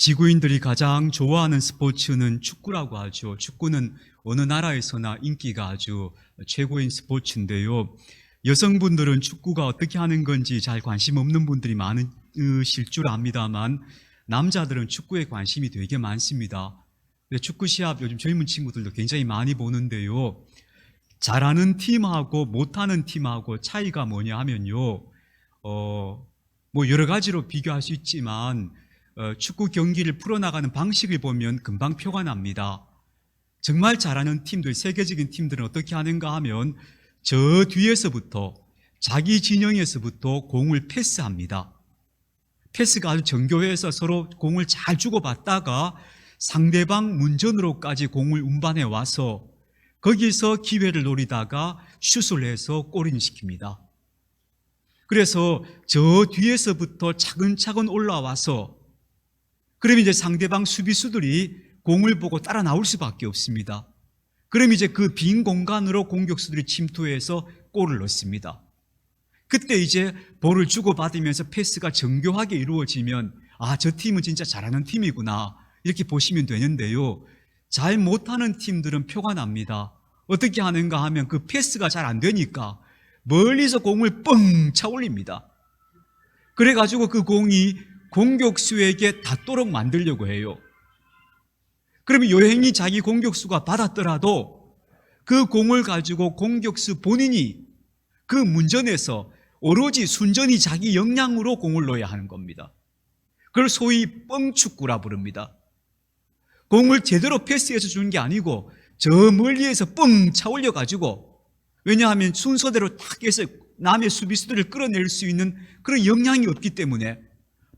지구인들이 가장 좋아하는 스포츠는 축구라고 하죠. 축구는 어느 나라에서나 인기가 아주 최고인 스포츠인데요. 여성분들은 축구가 어떻게 하는 건지 잘 관심 없는 분들이 많으실 줄 압니다만 남자들은 축구에 관심이 되게 많습니다. 축구 시합 요즘 젊은 친구들도 굉장히 많이 보는데요. 잘하는 팀하고 못하는 팀하고 차이가 뭐냐 하면요. 뭐 여러 가지로 비교할 수 있지만 축구 경기를 풀어나가는 방식을 보면 금방 표가 납니다. 정말 잘하는 팀들, 세계적인 팀들은 어떻게 하는가 하면 저 뒤에서부터 자기 진영에서부터 공을 패스합니다. 패스가 아주 정교해서 서로 공을 잘 주고받다가 상대방 문전으로까지 공을 운반해 와서 거기서 기회를 노리다가 슛을 해서 골인 시킵니다. 그래서 저 뒤에서부터 차근차근 올라와서 그럼 이제 상대방 수비수들이 공을 보고 따라 나올 수밖에 없습니다. 그럼 이제 그 빈 공간으로 공격수들이 침투해서 골을 넣습니다. 그때 이제 볼을 주고받으면서 패스가 정교하게 이루어지면 저 팀은 진짜 잘하는 팀이구나 이렇게 보시면 되는데요. 잘 못하는 팀들은 표가 납니다. 어떻게 하는가 하면 그 패스가 잘 안 되니까 멀리서 공을 뻥 차 올립니다. 그래가지고 그 공이 공격수에게 닿도록 만들려고 해요. 그러면 요행이 자기 공격수가 받았더라도 그 공을 가지고 공격수 본인이 그 문전에서 오로지 순전히 자기 역량으로 공을 넣어야 하는 겁니다. 그걸 소위 뻥축구라 부릅니다. 공을 제대로 패스해서 주는 게 아니고 저 멀리에서 뻥 차 올려가지고, 왜냐하면 순서대로 딱 해서 남의 수비수들을 끌어낼 수 있는 그런 역량이 없기 때문에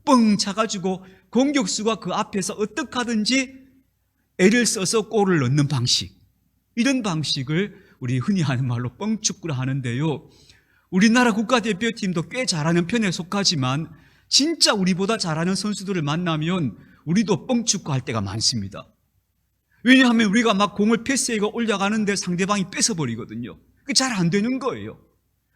뻥 차가지고 공격수가 그 앞에서 어떻게 하든지 애를 써서 골을 넣는 방식, 이런 방식을 우리 흔히 하는 말로 뻥축구라 하는데요. 우리나라 국가대표팀도 꽤 잘하는 편에 속하지만 진짜 우리보다 잘하는 선수들을 만나면 우리도 뻥축구 할 때가 많습니다. 왜냐하면 우리가 막 공을 패스해가 올려가는데 상대방이 뺏어버리거든요. 그게 잘 안 되는 거예요.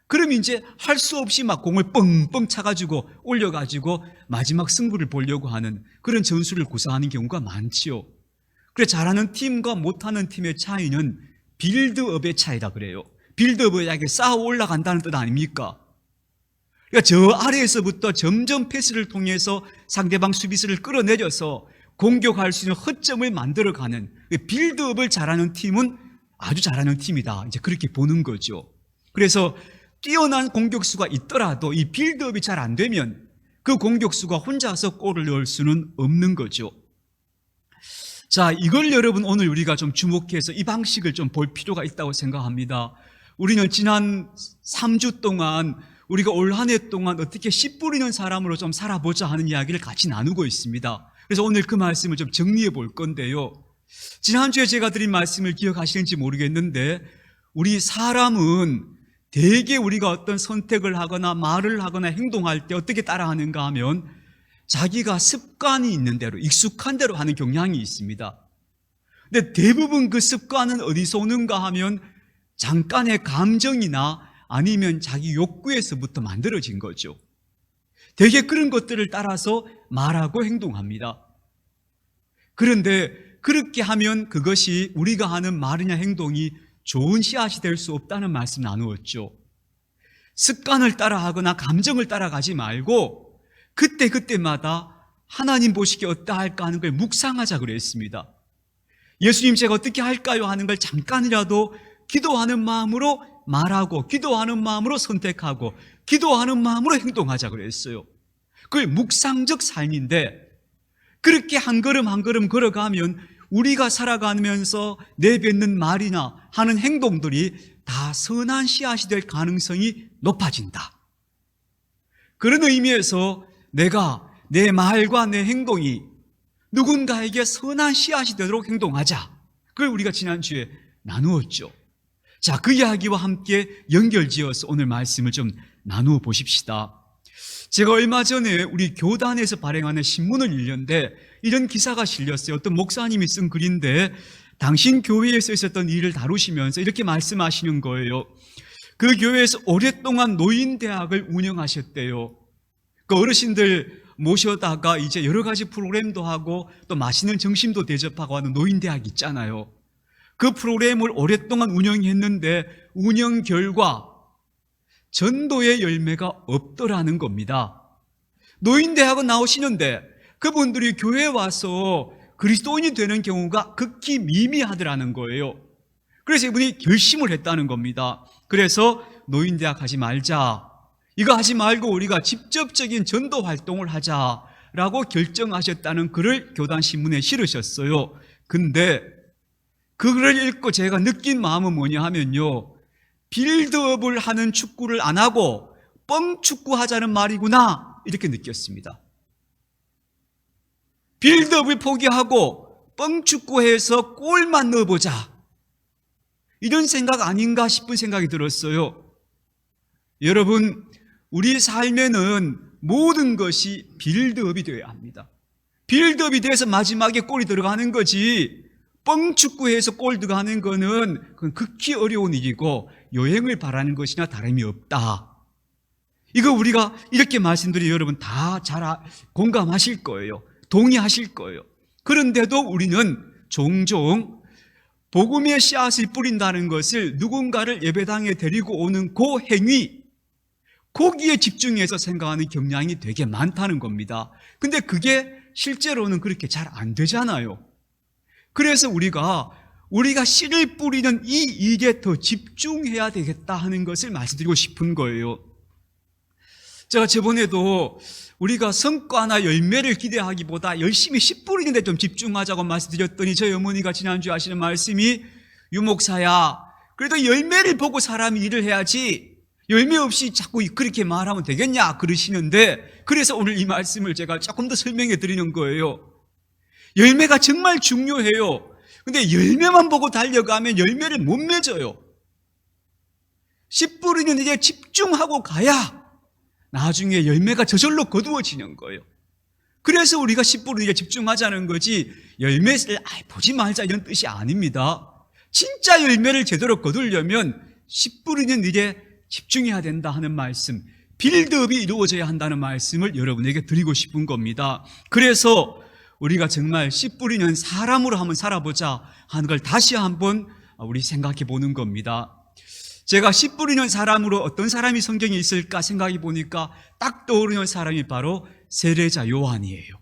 그럼 이제 할 수 없이 막 공을 뻥뻥 차가지고 올려가지고 마지막 승부를 보려고 하는 그런 전술을 구사하는 경우가 많지요. 그래, 잘하는 팀과 못하는 팀의 차이는 빌드업의 차이다 그래요. 빌드업은 약간 쌓아 올라간다는 뜻 아닙니까? 그러니까 저 아래에서부터 점점 패스를 통해서 상대방 수비수를 끌어내려서 공격할 수 있는 허점을 만들어가는 빌드업을 잘하는 팀은 아주 잘하는 팀이다, 이제 그렇게 보는 거죠. 그래서 뛰어난 공격수가 있더라도 이 빌드업이 잘 안 되면 그 공격수가 혼자서 골을 넣을 수는 없는 거죠. 자, 이걸 여러분 오늘 우리가 좀 주목해서 이 방식을 좀 볼 필요가 있다고 생각합니다. 우리는 지난 3주 동안 우리가 올 한 해 동안 어떻게 씨 뿌리는 사람으로 좀 살아보자 하는 이야기를 같이 나누고 있습니다. 그래서 오늘 그 말씀을 좀 정리해 볼 건데요. 지난주에 제가 드린 말씀을 기억하시는지 모르겠는데, 우리 사람은 대개 우리가 어떤 선택을 하거나 말을 하거나 행동할 때 어떻게 따라하는가 하면 자기가 습관이 있는 대로, 익숙한 대로 하는 경향이 있습니다. 근데 대부분 그 습관은 어디서 오는가 하면 잠깐의 감정이나 아니면 자기 욕구에서부터 만들어진 거죠. 대개 그런 것들을 따라서 말하고 행동합니다. 그런데 그렇게 하면 그것이 우리가 하는 말이나 행동이 좋은 씨앗이 될 수 없다는 말씀 나누었죠. 습관을 따라하거나 감정을 따라가지 말고 그때마다 하나님 보시기에 어떠할까 하는 걸 묵상하자 그랬습니다. 예수님 제가 어떻게 할까요 하는 걸 잠깐이라도 기도하는 마음으로 말하고, 기도하는 마음으로 선택하고, 기도하는 마음으로 행동하자 그랬어요. 그게 묵상적 삶인데, 그렇게 한 걸음 한 걸음 걸어가면 우리가 살아가면서 내뱉는 말이나 하는 행동들이 다 선한 씨앗이 될 가능성이 높아진다. 그런 의미에서 내가 내 말과 내 행동이 누군가에게 선한 씨앗이 되도록 행동하자, 그걸 우리가 지난주에 나누었죠. 자, 그 이야기와 함께 연결지어서 오늘 말씀을 좀 나누어 보십시다. 제가 얼마 전에 우리 교단에서 발행하는 신문을 읽는데 이런 기사가 실렸어요. 어떤 목사님이 쓴 글인데 당신 교회에서 있었던 일을 다루시면서 이렇게 말씀하시는 거예요. 그 교회에서 오랫동안 노인대학을 운영하셨대요. 그 어르신들 모셔다가 이제 여러 가지 프로그램도 하고 또 맛있는 점심도 대접하고 하는 노인대학 있잖아요. 그 프로그램을 오랫동안 운영했는데 운영 결과 전도의 열매가 없더라는 겁니다. 노인대학은 나오시는데 그분들이 교회에 와서 그리스도인이 되는 경우가 극히 미미하더라는 거예요. 그래서 이분이 결심을 했다는 겁니다. 그래서 노인대학 하지 말자, 이거 하지 말고 우리가 직접적인 전도 활동을 하자라고 결정하셨다는 글을 교단신문에 실으셨어요. 근데 그 글을 읽고 제가 느낀 마음은 뭐냐 하면요, 빌드업을 하는 축구를 안 하고 뻥축구 하자는 말이구나, 이렇게 느꼈습니다. 빌드업을 포기하고 뻥축구해서 골만 넣어보자, 이런 생각 아닌가 싶은 생각이 들었어요. 여러분, 우리 삶에는 모든 것이 빌드업이 되어야 합니다. 빌드업이 돼서 마지막에 골이 들어가는 거지, 뻥축구해서 골 들어가는 거는 그건 극히 어려운 일이고 요행을 바라는 것이나 다름이 없다. 이거 우리가 이렇게 말씀드리면 여러분 다 잘 공감하실 거예요. 동의하실 거예요. 그런데도 우리는 종종 복음의 씨앗을 뿌린다는 것을 누군가를 예배당에 데리고 오는 그 행위, 거기에 집중해서 생각하는 경향이 되게 많다는 겁니다. 근데 그게 실제로는 그렇게 잘 안 되잖아요. 그래서 우리가 씨를 뿌리는 이 일에 더 집중해야 되겠다 하는 것을 말씀드리고 싶은 거예요. 제가 저번에도 우리가 성과나 열매를 기대하기보다 열심히 씨 뿌리는 데 좀 집중하자고 말씀드렸더니 저희 어머니가 지난주에 하시는 말씀이, 유목사야, 그래도 열매를 보고 사람이 일을 해야지 열매 없이 자꾸 그렇게 말하면 되겠냐 그러시는데, 그래서 오늘 이 말씀을 제가 조금 더 설명해 드리는 거예요. 열매가 정말 중요해요. 근데 열매만 보고 달려가면 열매를 못 맺어요. 씨 뿌리는 이제 집중하고 가야 나중에 열매가 저절로 거두어지는 거예요. 그래서 우리가 씨 뿌리는 게 집중하자는 거지, 열매를 보지 말자 이런 뜻이 아닙니다. 진짜 열매를 제대로 거두려면 씨 뿌리는 일에 집중해야 된다 하는 말씀, 빌드업이 이루어져야 한다는 말씀을 여러분에게 드리고 싶은 겁니다. 그래서 우리가 정말 씨 뿌리는 사람으로 한번 살아보자 하는 걸 다시 한번 우리 생각해 보는 겁니다. 제가 씨 뿌리는 사람으로 어떤 사람이 성경에 있을까 생각해 보니까 딱 떠오르는 사람이 바로 세례자 요한이에요.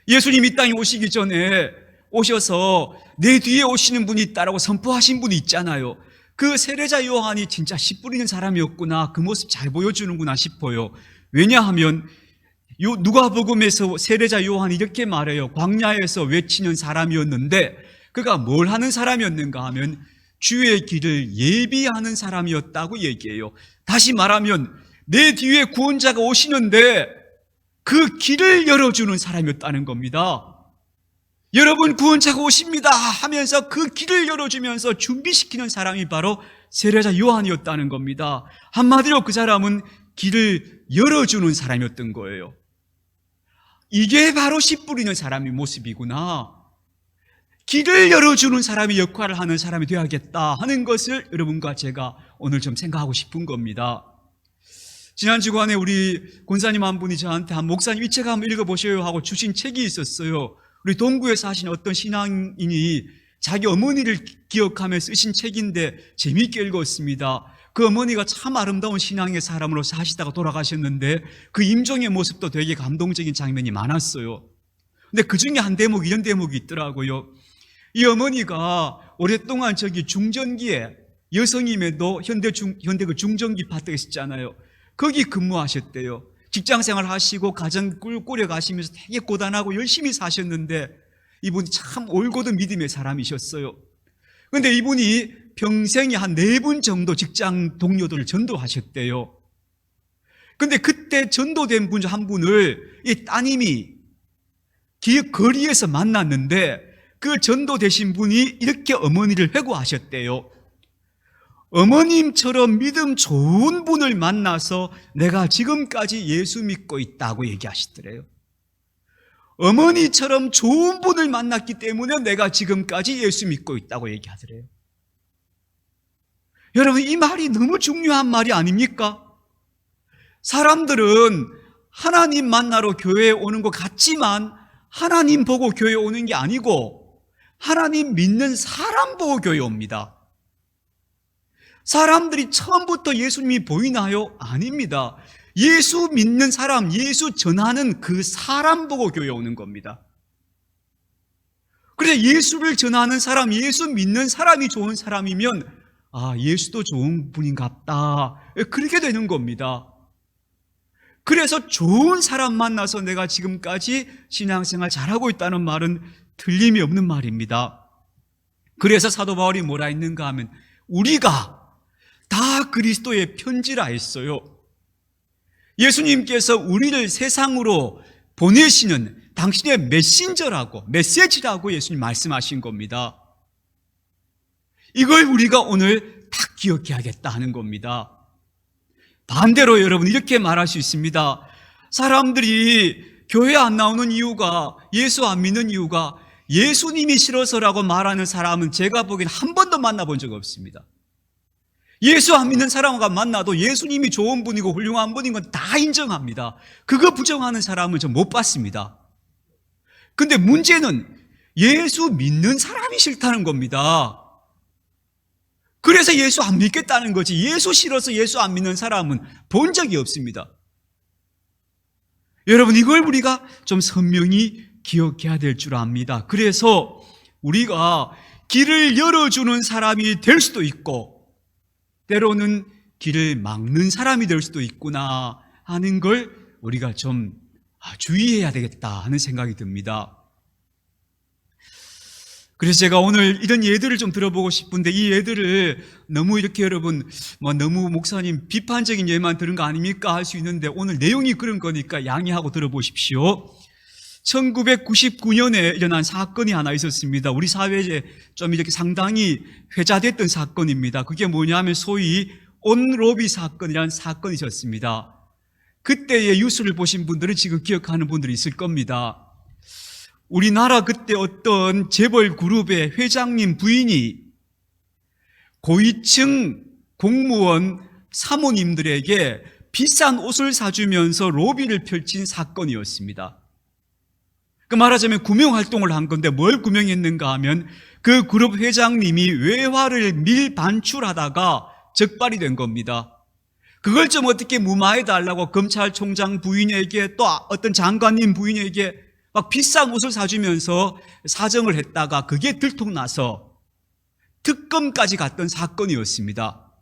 예수님 이 땅에 오시기 전에 오셔서 내 뒤에 오시는 분이 있다라고 선포하신 분이 있잖아요. 그 세례자 요한이 진짜 씨 뿌리는 사람이었구나, 그 모습 잘 보여주는구나 싶어요. 왜냐하면 누가복음에서 세례자 요한이 이렇게 말해요. 광야에서 외치는 사람이었는데 그가 뭘 하는 사람이었는가 하면 주의 길을 예비하는 사람이었다고 얘기해요. 다시 말하면 내 뒤에 구원자가 오시는데 그 길을 열어주는 사람이었다는 겁니다. 여러분, 구원자가 오십니다 하면서 그 길을 열어주면서 준비시키는 사람이 바로 세례자 요한이었다는 겁니다. 한마디로 그 사람은 길을 열어주는 사람이었던 거예요. 이게 바로 씨 뿌리는 사람의 모습이구나, 길을 열어주는 사람의 역할을 하는 사람이 되어야겠다 하는 것을 여러분과 제가 오늘 좀 생각하고 싶은 겁니다. 지난 주간에 우리 권사님 한 분이 저한테, 한 목사님 이 책 한번 읽어보셔요 하고 주신 책이 있었어요. 우리 동구에 사신 어떤 신앙인이 자기 어머니를 기억하며 쓰신 책인데 재미있게 읽었습니다. 그 어머니가 참 아름다운 신앙의 사람으로 사시다가 돌아가셨는데 그 임종의 모습도 되게 감동적인 장면이 많았어요. 근데 그 중에 한 대목, 이런 대목이 있더라고요. 이 어머니가 오랫동안 중전기에 여성임에도 현대 그 중전기 파트가 있었잖아요. 거기 근무하셨대요. 직장생활 하시고 가정 꾸려 가시면서 되게 고단하고 열심히 사셨는데 이분이 참 올곧은 믿음의 사람이셨어요. 그런데 이분이 평생에 한 4분 정도 직장 동료들을 전도하셨대요. 그런데 그때 전도된 분 한 분을 이 따님이 거리에서 만났는데 그 전도되신 분이 이렇게 어머니를 회고하셨대요. 어머님처럼 믿음 좋은 분을 만나서 내가 지금까지 예수 믿고 있다고 얘기하시더래요. 어머니처럼 좋은 분을 만났기 때문에 내가 지금까지 예수 믿고 있다고 얘기하더래요. 여러분, 이 말이 너무 중요한 말이 아닙니까? 사람들은 하나님 만나러 교회에 오는 것 같지만 하나님 보고 교회에 오는 게 아니고 하나님 믿는 사람 보고 교회에 옵니다. 사람들이 처음부터 예수님이 보이나요? 아닙니다. 예수 믿는 사람, 예수 전하는 그 사람 보고 교회에 오는 겁니다. 그래서 예수를 전하는 사람, 예수 믿는 사람이 좋은 사람이면 예수도 좋은 분인갑다, 그렇게 되는 겁니다. 그래서 좋은 사람 만나서 내가 지금까지 신앙생활 잘하고 있다는 말은 틀림이 없는 말입니다. 그래서 사도 바울이 뭐라 했는가 하면 우리가 다 그리스도의 편지라 했어요. 예수님께서 우리를 세상으로 보내시는 당신의 메시지라고 예수님 말씀하신 겁니다. 이걸 우리가 오늘 다 기억해야겠다 하는 겁니다. 반대로 여러분 이렇게 말할 수 있습니다. 사람들이 교회 안 나오는 이유가, 예수 안 믿는 이유가 예수님이 싫어서라고 말하는 사람은 제가 보기엔 한 번도 만나본 적 없습니다. 예수 안 믿는 사람과 만나도 예수님이 좋은 분이고 훌륭한 분인 건 다 인정합니다. 그거 부정하는 사람은 전 못 봤습니다. 근데 문제는 예수 믿는 사람이 싫다는 겁니다. 그래서 예수 안 믿겠다는 거지, 예수 싫어서 예수 안 믿는 사람은 본 적이 없습니다. 여러분, 이걸 우리가 좀 선명히 기억해야 될 줄 압니다. 그래서 우리가 길을 열어주는 사람이 될 수도 있고 때로는 길을 막는 사람이 될 수도 있구나 하는 걸 우리가 좀 주의해야 되겠다 하는 생각이 듭니다. 그래서 제가 오늘 이런 예들을 좀 들어보고 싶은데, 이 예들을 너무 이렇게 여러분 너무 목사님 비판적인 예만 들은 거 아닙니까 할 수 있는데, 오늘 내용이 그런 거니까 양해하고 들어보십시오. 1999년에 일어난 사건이 하나 있었습니다. 우리 사회에 좀 이렇게 상당히 회자됐던 사건입니다. 그게 뭐냐면 소위 온로비 사건이라는 사건이 있었습니다. 그때의 뉴스를 보신 분들은 지금 기억하는 분들이 있을 겁니다. 우리나라 그때 어떤 재벌 그룹의 회장님 부인이 고위층 공무원 사모님들에게 비싼 옷을 사주면서 로비를 펼친 사건이었습니다. 그 말하자면 구명활동을 한 건데 뭘 구명했는가 하면 그 그룹 회장님이 외화를 밀반출하다가 적발이 된 겁니다. 그걸 좀 어떻게 무마해달라고 검찰총장 부인에게 또 어떤 장관님 부인에게 막 비싼 옷을 사주면서 사정을 했다가 그게 들통나서 특검까지 갔던 사건이었습니다.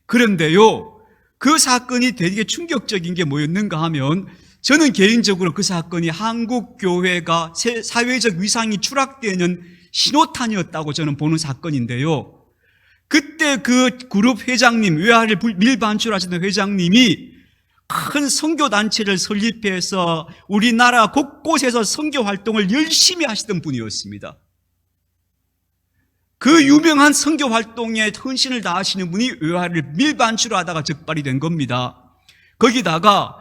그런데요, 그 사건이 되게 충격적인 게 뭐였는가 하면, 저는 개인적으로 그 사건이 한국교회가 사회적 위상이 추락되는 신호탄이었다고 저는 보는 사건인데요. 그때 그 그룹 회장님, 외화를 밀반출하시는 회장님이 큰 선교단체를 설립해서 우리나라 곳곳에서 선교활동을 열심히 하시던 분이었습니다. 그 유명한 선교활동에 헌신을 다하시는 분이 외화를 밀반출하다가 적발이 된 겁니다. 거기다가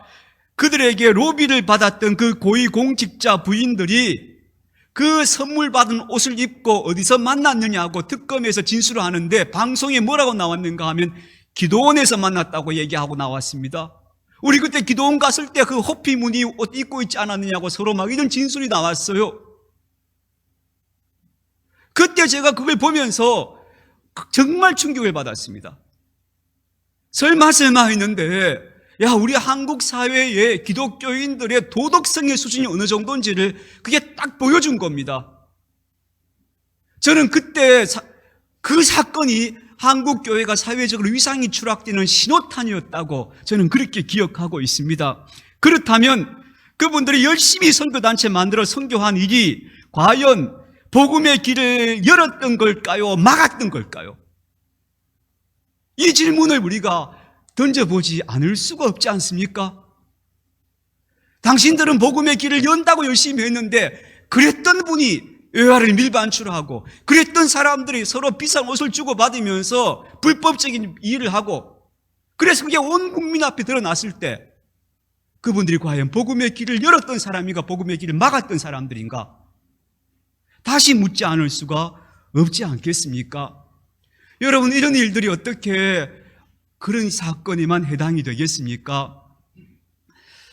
그들에게 로비를 받았던 그 고위공직자 부인들이 그 선물 받은 옷을 입고 어디서 만났느냐고 특검에서 진술을 하는데, 방송에 뭐라고 나왔는가 하면 기도원에서 만났다고 얘기하고 나왔습니다. 우리 그때 기도원 갔을 때 그 호피 무늬 옷 입고 있지 않았느냐고 서로 막 이런 진술이 나왔어요. 그때 제가 그걸 보면서 정말 충격을 받았습니다. 설마 했는데, 우리 한국 사회의 기독교인들의 도덕성의 수준이 어느 정도인지를 그게 딱 보여준 겁니다. 저는 그때 그 사건이 한국 교회가 사회적으로 위상이 추락되는 신호탄이었다고 저는 그렇게 기억하고 있습니다. 그렇다면 그분들이 열심히 선교단체 만들어 선교한 일이 과연 복음의 길을 열었던 걸까요? 막았던 걸까요? 이 질문을 우리가 던져보지 않을 수가 없지 않습니까? 당신들은 복음의 길을 연다고 열심히 했는데, 그랬던 분이 외화를 밀반출하고, 그랬던 사람들이 서로 비싼 옷을 주고받으면서 불법적인 일을 하고, 그래서 그게 온 국민 앞에 드러났을 때 그분들이 과연 복음의 길을 열었던 사람인가, 복음의 길을 막았던 사람들인가, 다시 묻지 않을 수가 없지 않겠습니까? 여러분, 이런 일들이 어떻게 그런 사건에만 해당이 되겠습니까?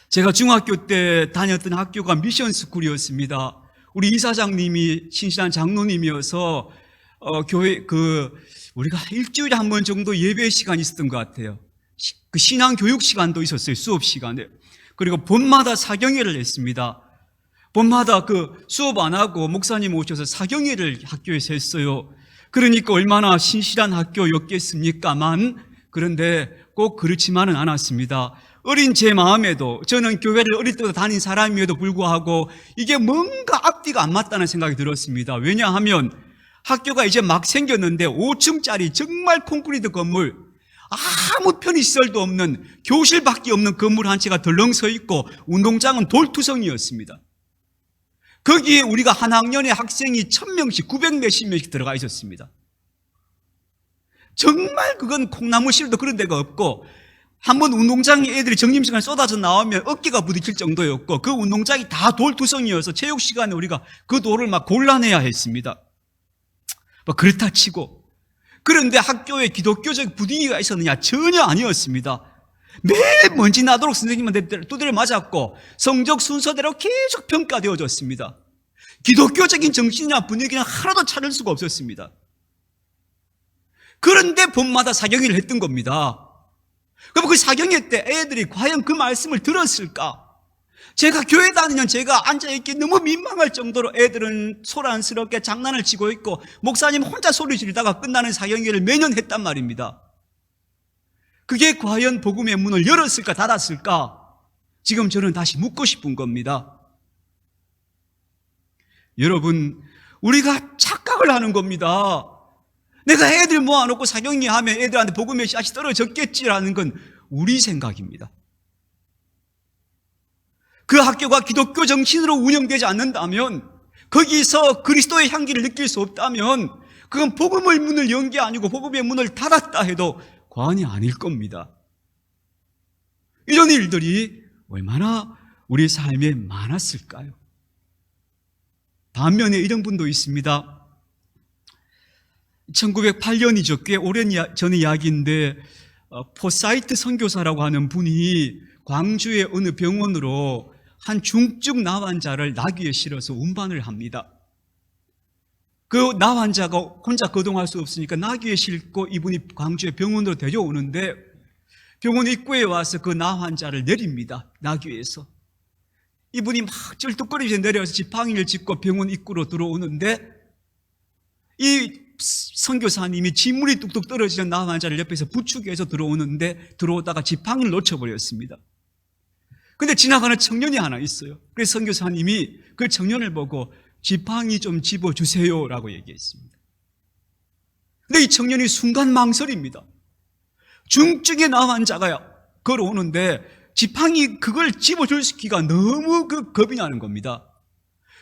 제가 중학교 때 다녔던 학교가 미션 스쿨이었습니다. 우리 이사장님이 신실한 장로님이어서 교회 우리가 일주일에 한 번 정도 예배 시간이 있었던 것 같아요. 그 신앙 교육 시간도 있었어요. 수업 시간에. 그리고 봄마다 사경회를 했습니다. 봄마다 수업 안 하고 목사님 오셔서 사경회를 학교에서 했어요. 그러니까 얼마나 신실한 학교였겠습니까만, 그런데 꼭 그렇지만은 않았습니다. 어린 제 마음에도, 저는 교회를 어릴 때부터 다닌 사람임에도 불구하고 이게 뭔가 앞뒤가 안 맞다는 생각이 들었습니다. 왜냐하면 학교가 이제 막 생겼는데 5층짜리 정말 콘크리트 건물, 아무 편의시설도 없는, 교실밖에 없는 건물 한 채가 덜렁 서 있고 운동장은 돌투성이었습니다. 거기에 우리가 한 학년에 학생이 1000명씩, 900몇십 명씩 들어가 있었습니다. 정말 그건 콩나무실도 그런 데가 없고, 한번 운동장에 애들이 점심시간에 쏟아져 나오면 어깨가 부딪힐 정도였고, 그 운동장이 다 돌투성이어서 체육 시간에 우리가 그 돌을 막 골라내야 했습니다. 그렇다 치고, 그런데 학교에 기독교적 분위기가 있었느냐? 전혀 아니었습니다. 매일 먼지 나도록 선생님한테 두드려 맞았고 성적 순서대로 계속 평가되어졌습니다. 기독교적인 정신이나 분위기는 하나도 찾을 수가 없었습니다. 그런데 봄마다 사경회를 했던 겁니다. 그럼 그 사경회 때 애들이 과연 그 말씀을 들었을까? 제가 교회 다니는 제가 앉아있기 너무 민망할 정도로 애들은 소란스럽게 장난을 치고 있고 목사님 혼자 소리 지르다가 끝나는 사경회를 매년 했단 말입니다. 그게 과연 복음의 문을 열었을까 닫았을까? 지금 저는 다시 묻고 싶은 겁니다. 여러분, 우리가 착각을 하는 겁니다. 내가 애들 모아놓고 사경회 하면 애들한테 복음의 씨앗이 떨어졌겠지라는 건 우리 생각입니다. 그 학교가 기독교 정신으로 운영되지 않는다면, 거기서 그리스도의 향기를 느낄 수 없다면 그건 복음의 문을 연 게 아니고 복음의 문을 닫았다 해도 과언이 아닐 겁니다. 이런 일들이 얼마나 우리 삶에 많았을까요? 반면에 이런 분도 있습니다. 1908년이죠. 꽤 오랜 전의 이야기인데 포사이트 선교사라고 하는 분이 광주의 어느 병원으로 한 중증 나 환자를 나귀에 실어서 운반을 합니다. 그 나 환자가 혼자 거동할 수 없으니까 나귀에 싣고 이분이 광주의 병원으로 데려오는데, 병원 입구에 와서 그 나 환자를 내립니다. 나귀에서. 이분이 막 쩔뚝거리면서 내려와서 지팡이를 짚고 병원 입구로 들어오는데, 이 선교사님이 진물이 뚝뚝 떨어지는 나 환자를 옆에서 부축해서 들어오다가 지팡이를 놓쳐버렸습니다. 근데 지나가는 청년이 하나 있어요. 그래서 선교사님이 그 청년을 보고 지팡이 좀 집어주세요 라고 얘기했습니다. 근데 이 청년이 순간 망설입니다. 중증의 나 환자가 걸어오는데 지팡이 그걸 집어주기가 너무 겁이 나는 겁니다.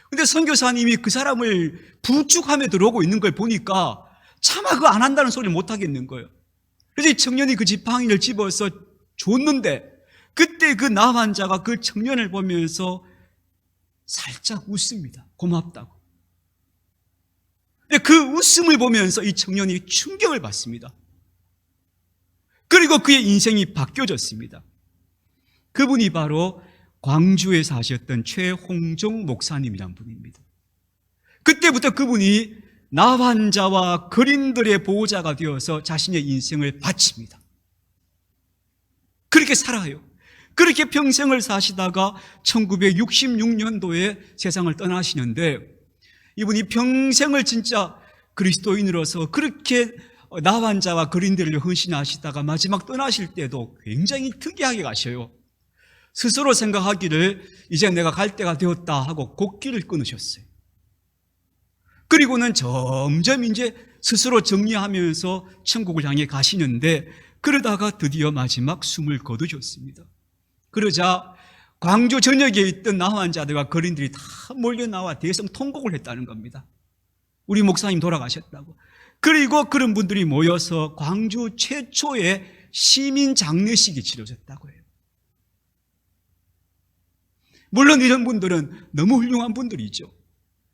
근데 선교사님이 그 사람을 부축하며 들어오고 있는 걸 보니까 차마 그거 안 한다는 소리를 못 하겠는 거예요. 그래서 이 청년이 그 지팡이를 집어서 줬는데, 그때 그 나 환자가 그 청년을 보면서 살짝 웃습니다. 고맙다고. 근데 그 웃음을 보면서 이 청년이 충격을 받습니다. 그리고 그의 인생이 바뀌어졌습니다. 그분이 바로 광주에 사셨던 최홍종 목사님이란 분입니다. 그때부터 그분이 나 환자와 거린들의 보호자가 되어서 자신의 인생을 바칩니다. 그렇게 살아요. 그렇게 평생을 사시다가 1966년도에 세상을 떠나시는데, 이분이 평생을 진짜 그리스도인으로서 그렇게 나 환자와 거린들을 헌신하시다가 마지막 떠나실 때도 굉장히 특이하게 가셔요. 스스로 생각하기를 이제 내가 갈 때가 되었다 하고 곡기를 끊으셨어요. 그리고는 점점 이제 스스로 정리하면서 천국을 향해 가시는데, 그러다가 드디어 마지막 숨을 거두셨습니다. 그러자 광주 전역에 있던 나 환자들과 거린들이 다 몰려나와 대성 통곡을 했다는 겁니다. 우리 목사님 돌아가셨다고. 그리고 그런 분들이 모여서 광주 최초의 시민 장례식이 치러졌다고 해요. 물론 이런 분들은 너무 훌륭한 분들이죠.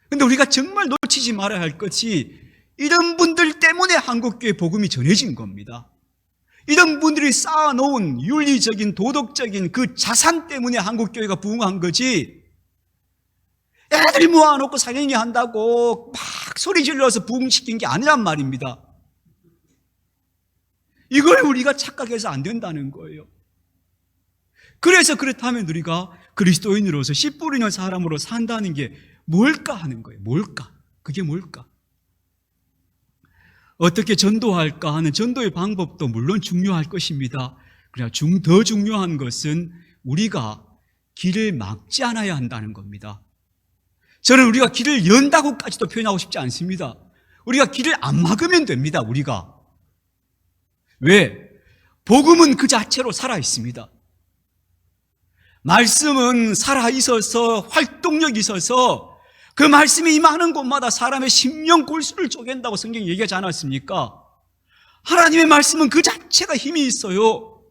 그런데 우리가 정말 놓치지 말아야 할 것이, 이런 분들 때문에 한국교회 복음이 전해진 겁니다. 이런 분들이 쌓아놓은 윤리적인 도덕적인 그 자산 때문에 한국교회가 부흥한 거지, 애들이 모아놓고 사경이 한다고 막 소리 질러서 부흥시킨 게 아니란 말입니다. 이걸 우리가 착각해서 안 된다는 거예요. 그래서 그렇다면 우리가 그리스도인으로서 씨 뿌리는 사람으로 산다는 게 뭘까 하는 거예요. 뭘까? 그게 뭘까? 어떻게 전도할까 하는 전도의 방법도 물론 중요할 것입니다. 그러나 더 중요한 것은 우리가 길을 막지 않아야 한다는 겁니다. 저는 우리가 길을 연다고까지도 표현하고 싶지 않습니다. 우리가 길을 안 막으면 됩니다. 우리가. 왜? 복음은 그 자체로 살아있습니다. 말씀은 살아있어서 활동력이 있어서 그 말씀이 임하는 곳마다 사람의 심령 골수를 쪼갠다고 성경이 얘기하지 않았습니까? 하나님의 말씀은 그 자체가 힘이 있어요.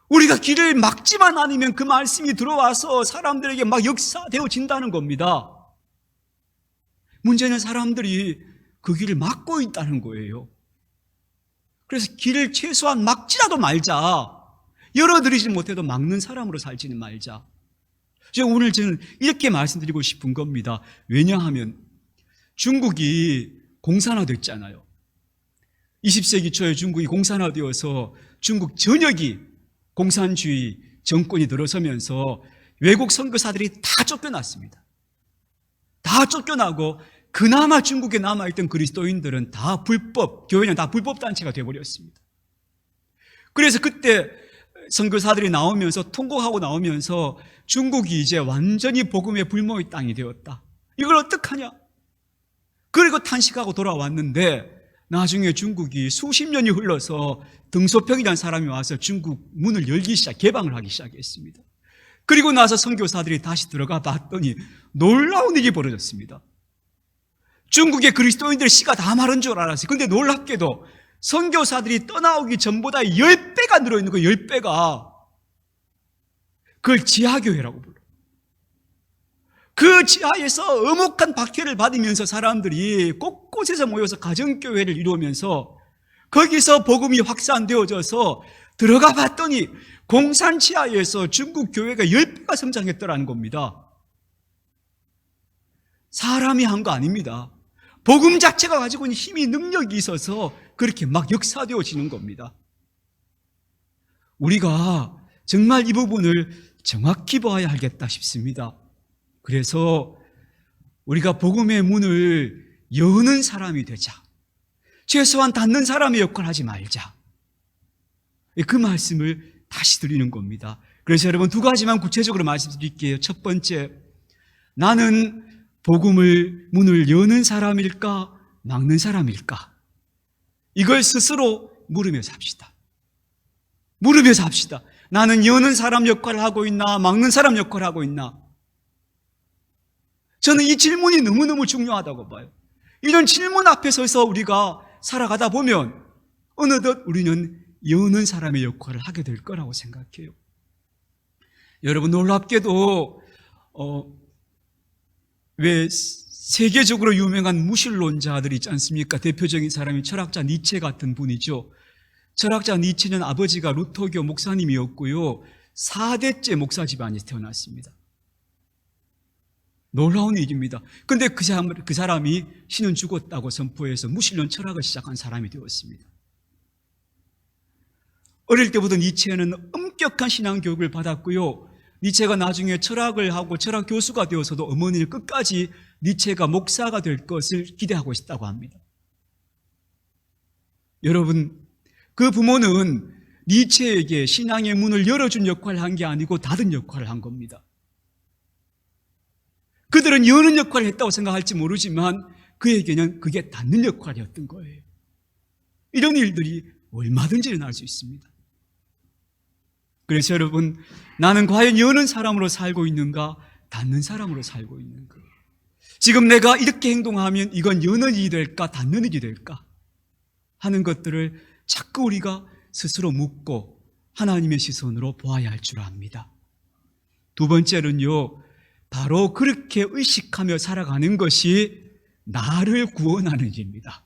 우리가 길을 막지만 않으면 그 말씀이 들어와서 사람들에게 막 역사되어진다는 겁니다. 문제는 사람들이 그 길을 막고 있다는 거예요. 그래서 길을 최소한 막지라도 말자. 열어드리지 못해도 막는 사람으로 살지는 말자. 오늘 저는 이렇게 말씀드리고 싶은 겁니다. 왜냐하면 중국이 공산화됐잖아요. 20세기 초에 중국이 공산화되어서 중국 전역이 공산주의 정권이 들어서면서 외국 선교사들이 다 쫓겨났습니다. 다 쫓겨나고 그나마 중국에 남아있던 그리스도인들은 다 교회는 다 불법단체가 되어버렸습니다. 그래서 그때 선교사들이 나오면서 통곡하고 나오면서 중국이 이제 완전히 복음의 불모의 땅이 되었다. 이걸 어떡하냐? 그리고 탄식하고 돌아왔는데 나중에 중국이 수십 년이 흘러서 등소평이라는 사람이 와서 중국 문을 개방을 하기 시작했습니다. 그리고 나서 선교사들이 다시 들어가 봤더니 놀라운 일이 벌어졌습니다. 중국의 그리스도인들 씨가 다 마른 줄 알았어요. 근데 놀랍게도 선교사들이 떠나오기 전보다 10배가 늘어있는 거예요. 10배가. 그걸 지하교회라고 불러요. 그 지하에서 엄혹한 박해를 받으면서 사람들이 곳곳에서 모여서 가정교회를 이루면서 거기서 복음이 확산되어져서 들어가 봤더니 공산 지하에서 중국 교회가 10배가 성장했더라는 겁니다. 사람이 한 거 아닙니다. 복음 자체가 가지고 있는 힘이, 능력이 있어서 그렇게 막 역사되어지는 겁니다. 우리가 정말 이 부분을 정확히 보아야 하겠다 싶습니다. 그래서 우리가 복음의 문을 여는 사람이 되자. 최소한 닫는 사람의 역할을 하지 말자. 그 말씀을 다시 드리는 겁니다. 그래서 여러분 두 가지만 구체적으로 말씀드릴게요. 첫 번째, 나는 복음을 문을 여는 사람일까 막는 사람일까? 이걸 스스로 물으면서 합시다. 물으면서 합시다. 나는 여는 사람 역할을 하고 있나 막는 사람 역할을 하고 있나? 저는 이 질문이 너무너무 중요하다고 봐요. 이런 질문 앞에 서서 우리가 살아가다 보면 어느덧 우리는 여는 사람의 역할을 하게 될 거라고 생각해요. 여러분 놀랍게도 왜 세계적으로 유명한 무신론자들이 있지 않습니까? 대표적인 사람이 철학자 니체 같은 분이죠. 철학자 니체는 아버지가 루터교 목사님이었고요. 4대째 목사 집안에서 태어났습니다. 놀라운 일입니다. 근데 그 사람이 신은 죽었다고 선포해서 무신론 철학을 시작한 사람이 되었습니다. 어릴 때부터 니체는 엄격한 신앙 교육을 받았고요. 니체가 나중에 철학을 하고 철학 교수가 되어서도 어머니를 끝까지 니체가 목사가 될 것을 기대하고 있었다고 합니다. 여러분, 그 부모는 니체에게 신앙의 문을 열어준 역할을 한 게 아니고 닫은 역할을 한 겁니다. 그들은 여는 역할을 했다고 생각할지 모르지만 그에게는 그게 닫는 역할이었던 거예요. 이런 일들이 얼마든지 일어날 수 있습니다. 그래서 여러분, 나는 과연 여는 사람으로 살고 있는가 닫는 사람으로 살고 있는가? 지금 내가 이렇게 행동하면 이건 여는 일이 될까 닫는 일이 될까 하는 것들을 자꾸 우리가 스스로 묻고 하나님의 시선으로 보아야 할 줄 압니다. 두 번째는요, 바로 그렇게 의식하며 살아가는 것이 나를 구원하는 일입니다.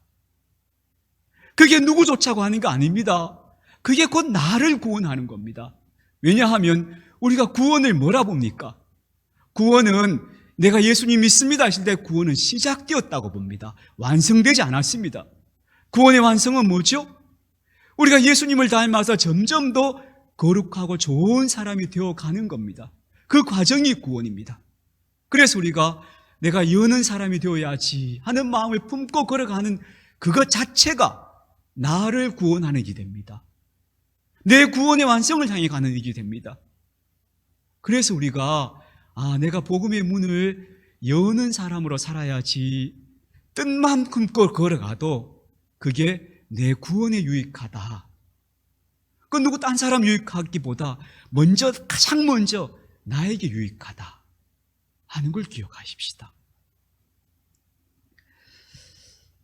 그게 누구조차고 하는 거 아닙니다. 그게 곧 나를 구원하는 겁니다. 왜냐하면 우리가 구원을 뭐라 봅니까? 구원은 내가 예수님 믿습니다 하실 때 구원은 시작되었다고 봅니다. 완성되지 않았습니다. 구원의 완성은 뭐죠? 우리가 예수님을 닮아서 점점 더 거룩하고 좋은 사람이 되어가는 겁니다. 그 과정이 구원입니다. 그래서 우리가 내가 여는 사람이 되어야지 하는 마음을 품고 걸어가는 그것 자체가 나를 구원하는 일이 됩니다. 내 구원의 완성을 향해 가는 일이 됩니다. 그래서 우리가 내가 복음의 문을 여는 사람으로 살아야지 뜻만 품고 걸어가도 그게 내 구원에 유익하다. 그 누구 딴 사람 유익하기보다 가장 먼저 나에게 유익하다 하는 걸 기억하십시다.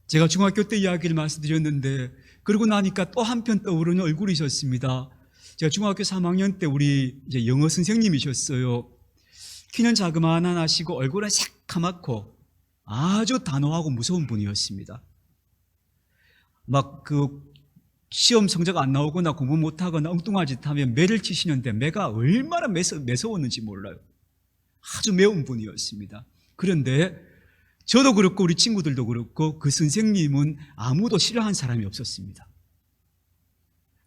제가 중학교 때 이야기를 말씀드렸는데 그러고 나니까 또 한편 떠오르는 얼굴이셨습니다. 제가 중학교 3학년 때 우리 이제 영어 선생님이셨어요. 키는 자그마하시고 얼굴은 새카맣고 아주 단호하고 무서운 분이었습니다. 막 시험 성적 안 나오거나 공부 못하거나 엉뚱한 짓 하면 매를 치시는데 매가 얼마나 매서웠는지 몰라요. 아주 매운 분이었습니다. 그런데 저도 그렇고 우리 친구들도 그렇고 그 선생님은 아무도 싫어하는 사람이 없었습니다.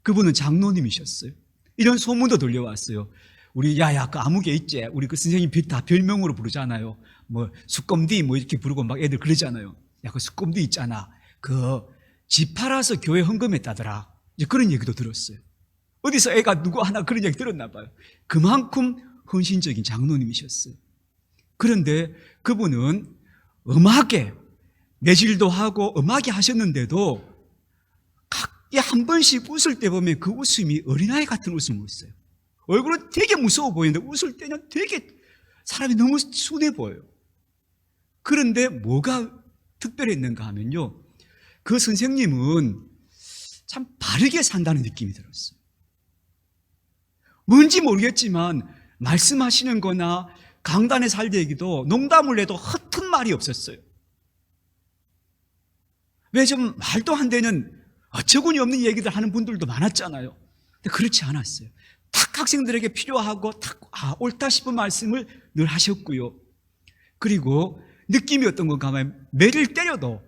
그분은 장로님이셨어요. 이런 소문도 들려왔어요. 우리 그 아무개 있지? 우리 그 선생님 다 별명으로 부르잖아요. 뭐 수검디 뭐 이렇게 부르고 막 애들 그러잖아요. 그 수검디 있잖아. 집 팔아서 교회 헌금했다더라. 이제 그런 얘기도 들었어요. 어디서 애가 누구 하나 그런 얘기 들었나 봐요. 그만큼 헌신적인 장로님이셨어요. 그런데 그분은 음악에 매질도 하고 음악에 하셨는데도 각기 한 번씩 웃을 때 보면 그 웃음이 어린아이 같은 웃음을 웃어요. 얼굴은 되게 무서워 보이는데 웃을 때는 되게 사람이 너무 순해 보여요. 그런데 뭐가 특별했는가 하면요, 그 선생님은 참 바르게 산다는 느낌이 들었어요. 뭔지 모르겠지만 말씀하시는 거나 강단에 살 때기도 농담을 해도 허튼 말이 없었어요. 왜 좀 말도 안 되는 어처구니 없는 얘기들 하는 분들도 많았잖아요. 근데 그렇지 않았어요. 딱 학생들에게 필요하고 옳다 싶은 말씀을 늘 하셨고요. 그리고 느낌이 어떤 건가 하면 매를 때려도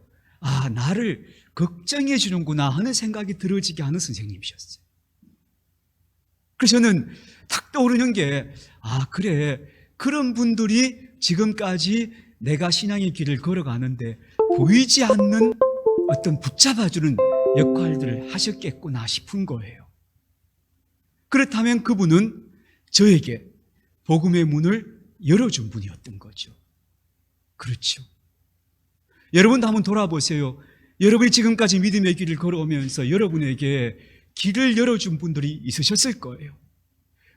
나를 걱정해 주는구나 하는 생각이 들어지게 하는 선생님이셨어요. 그래서 저는 탁 떠오르는 게 그래, 그런 분들이 지금까지 내가 신앙의 길을 걸어가는데 보이지 않는 어떤 붙잡아주는 역할들을 하셨겠구나 싶은 거예요. 그렇다면 그분은 저에게 복음의 문을 열어준 분이었던 거죠. 그렇죠. 여러분도 한번 돌아보세요. 여러분이 지금까지 믿음의 길을 걸어오면서 여러분에게 길을 열어준 분들이 있으셨을 거예요.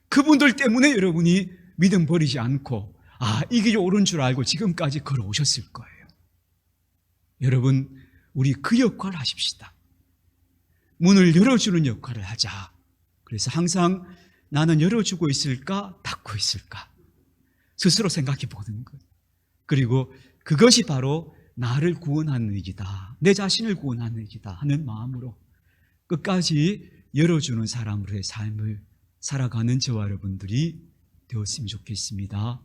그분들 때문에 여러분이 믿음 버리지 않고 이 길이 옳은 줄 알고 지금까지 걸어오셨을 거예요. 여러분, 우리 그 역할을 하십시다. 문을 열어주는 역할을 하자. 그래서 항상 나는 열어주고 있을까 닫고 있을까 스스로 생각해 보는 것. 그리고 그것이 바로 나를 구원하는 일이다, 내 자신을 구원하는 일이다 하는 마음으로 끝까지 열어주는 사람으로의 삶을 살아가는 저와 여러분들이 되었으면 좋겠습니다.